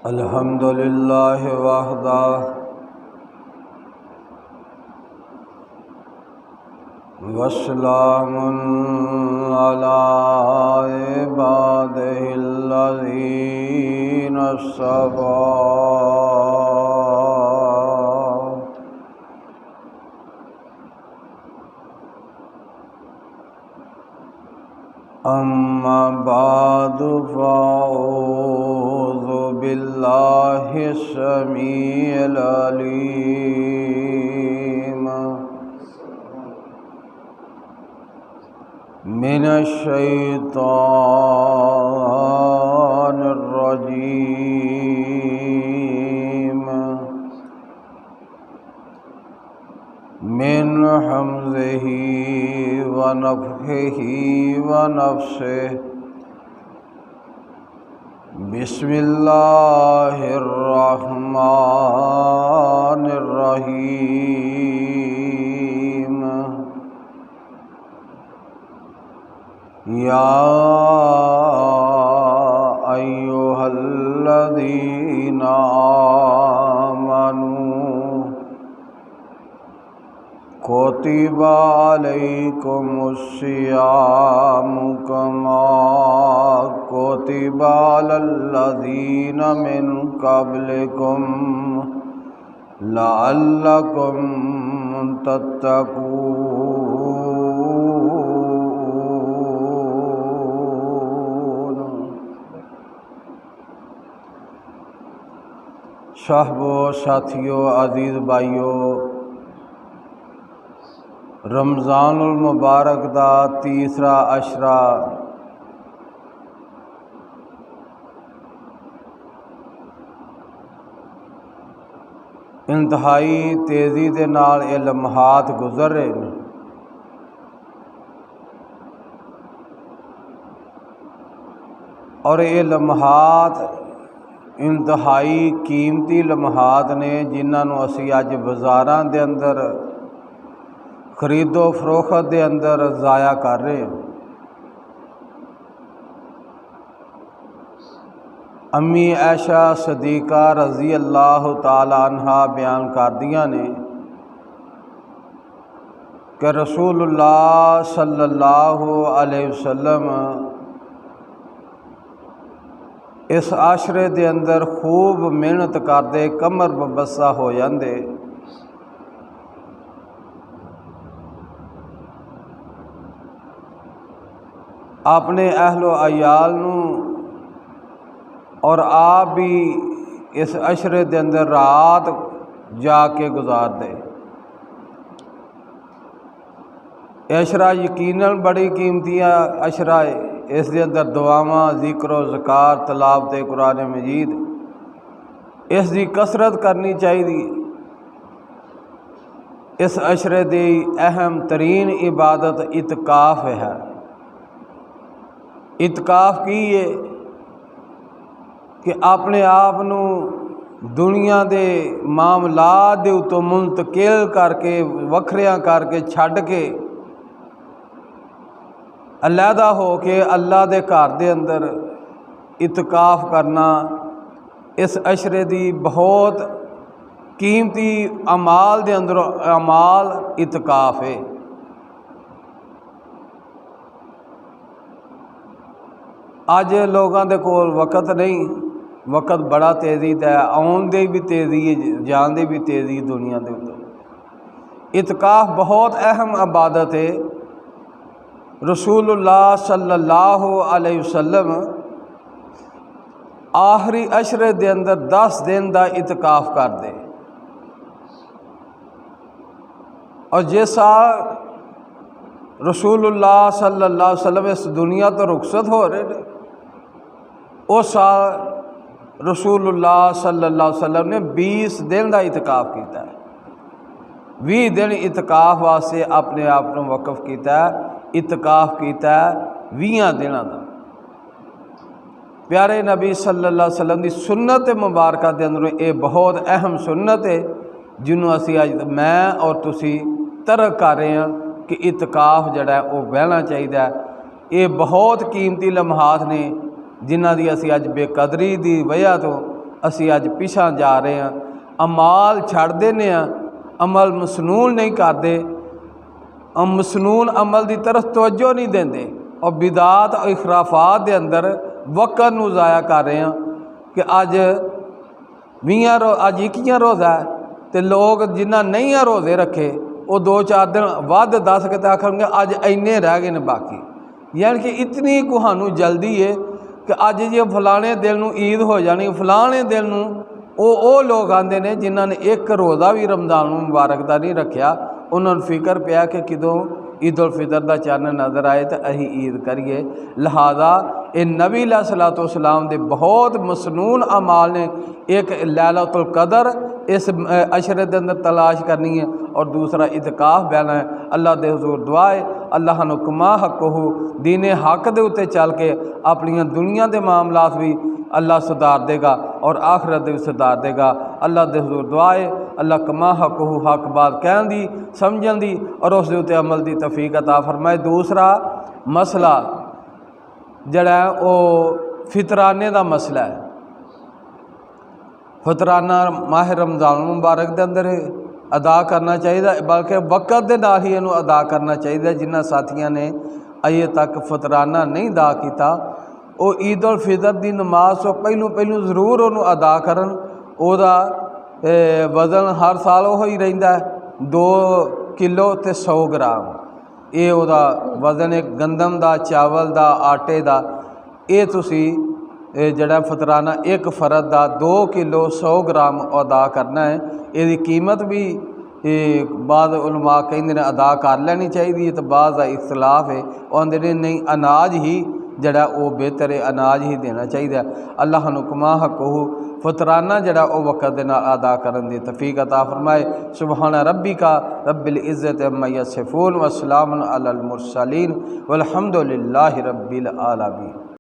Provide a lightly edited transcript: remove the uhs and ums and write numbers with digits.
الحمد للہ وحدہ وسلام علی عبادہ الذین اصطفیٰ اما بعد فاعوذ باللہ السمیع العلیم من الشیطان الرجیم من حمزہ ونفخہ ونفثہ بسم اللہ الرحمن الرحیم یا ایھا الذین آمنوا کتب علیکم الصیام کما کتب علی الذین من قبلکم لعلکم تتقون۔ صاحبو، ساتھیو، عزیز بھائیو، رمضان المبارک دا تیسرا عشرہ انتہائی تیزی دے نال یہ لمحات گزر رہے ہیں، اور یہ لمحات انتہائی قیمتی لمحات نے جنہاں نوں اسی اج بازاراں دے اندر خرید و فروخت دے اندر ضائع کر رہے ہیں۔ امی عائشہ صدیقہ رضی اللہ تعالی عنہا بیان کردیاں نے کہ رسول اللہ صلی اللہ علیہ وسلم اس عاشرے دے اندر خوب محنت کردے کمر ببسا ہو جاندے، اپنے اہل و عیال نوں اور آپ بھی اس عشرے دے اندر رات جا کے گزار دے۔ عشرہ یقیناً بڑی قیمتی عشرہ ہے، اس دے اندر دعاواں، ذکر و ذکار، تلاوت قرآن مجید، اس دی کثرت کرنی چاہیے۔ اس عشرے دی اہم ترین عبادت اعتکاف ہے۔ اعتکاف کی ہے کہ اپنے آپ نوں دنیا دے معاملات دے اتوں منتقل کر کے، وکھریاں کر کے، چھڈ کے، علیحدہ ہو کے اللہ دے گھر دے اندر اعتکاف کرنا اس عشرے دی بہت قیمتی اعمال دے اندر اعمال اعتکاف ہے۔ اج لوگاں دے کول وقت نہیں، وقت بڑا تیزی دا ہے، آن دے بھی تیزی ہے، جان دے بھی تیزی دنیا دے اندر۔ اعتکاف بہت اہم عبادت ہے۔ رسول اللہ صلی اللہ علیہ وسلم آخری عشرے دے اندر 10 دن دا اعتکاف کر دے، اور جس سال رسول اللہ صلی اللہ علیہ وسلم اس دنیا تو رخصت ہو رہے ہیں، اس سال رسول اللہ صلی اللہ علیہ وسلم نے 20 دن کا اعتکاف کیتا ہے۔ 20 دن اعتکاف واسطے اپنے آپ کو وقف کیتا ہے، اعتکاف کیتا ہے 20 دنوں کا۔ پیارے نبی صلی اللہ علیہ وسلم کی سنت مبارکہ دے اندر یہ بہت اہم سنت ہے جنہوں اسی اج میں اور تسی ترک کر رہے ہیں کہ اعتکاف جڑا ہے وہ بہنا چاہیے۔ یہ بہت قیمتی لمحات نے جنہ دی اسی اج بے قدری دی وجہ تو اسی اج پیچھا جا رہے ہیں، امال چھڑ دینے ہیں، عمل مسنون نہیں کرتے، مسنون عمل دی طرف توجہ نہیں دیندے، اور بدعات اور اخرافات دے اندر وقت نو ضائع کر رہے ہیں کہ اج 21 روزہ ہے تو لوگ جنہ نہیں ہیں روزے رکھے وہ 2-4 دن ود دس کے آخر گے اج اینے رہ گئے نے باقی، یعنی کہ اتنی کوہانو جلدی ہے کہ اج جی فلانے دن نو عید ہو جانی، فلانے دن نو او لوگ آندے نے جنہاں نے ایک روزہ بھی رمضان مبارک دا نہیں رکھیا، انہوں نے فکر پیا کہ کدوں عید الفطر دا چان نظر آئے تو اہی عید کریے۔ لہذا یہ نبی علیہ الصلوۃ والسلام دے بہت مسنون اعمال نے، ایک لیلۃ القدر اس عشرے دے اندر تلاش کرنی ہے، اور دوسرا اعتکاف بیانا ہے۔ اللہ دے حضور دعا ہے اللہ نو کما حق ہو دین حق دے اتے چل کے اپنی دنیا دے معاملات بھی اللہ سدھار دے گا اور آخرت بھی سدھار دے گا۔ اللہ دے حضور دعا ہے اللہ کما حق ہو حق بات کہن دی سمجھن دی اور اس دے اتے عمل دی توفیق عطا فرمائے۔ دوسرا مسئلہ جڑا ہے وہ فطرانے دا مسئلہ ہے۔ فطرانہ ماہ رمضان مبارک دے اندر ادا کرنا چاہیے، بلکہ وقت دے نال ہی انہوں ادا کرنا چاہیے۔ جنہ ساتھیاں نے اجے تک فطرانہ نہیں ادا کیتا وہ عید الفطر دی نماز تو پہلو ضرور انہوں ادا کرن۔ او دا وزن ہر سال وہی رہندا ہے 2 کلو تے 100 گرام، یہ او دا وزن ہے گندم دا، چاول دا، آٹے دا۔ یہ تسی جڑا فطرانہ ایک فرد دا 2 کلو 100 گرام ادا کرنا ہے۔ یہ قیمت بھی بعض علماء کہندے نے ادا کر لینی چاہیے، تو بعض دا اختلاف ہے، وہ آندے نے نہیں اناج ہی جڑا وہ بہتر ہے، اناج ہی دینا چاہیے۔ اللہ نو کما حق ہو فطرانہ جڑا وہ وقت دے نال ادا کرن دی توفیق عطا فرمائے۔ سبحان ربک رب العزت عما یصفون وسلام علی المرسلین والحمد للہ رب العالمین۔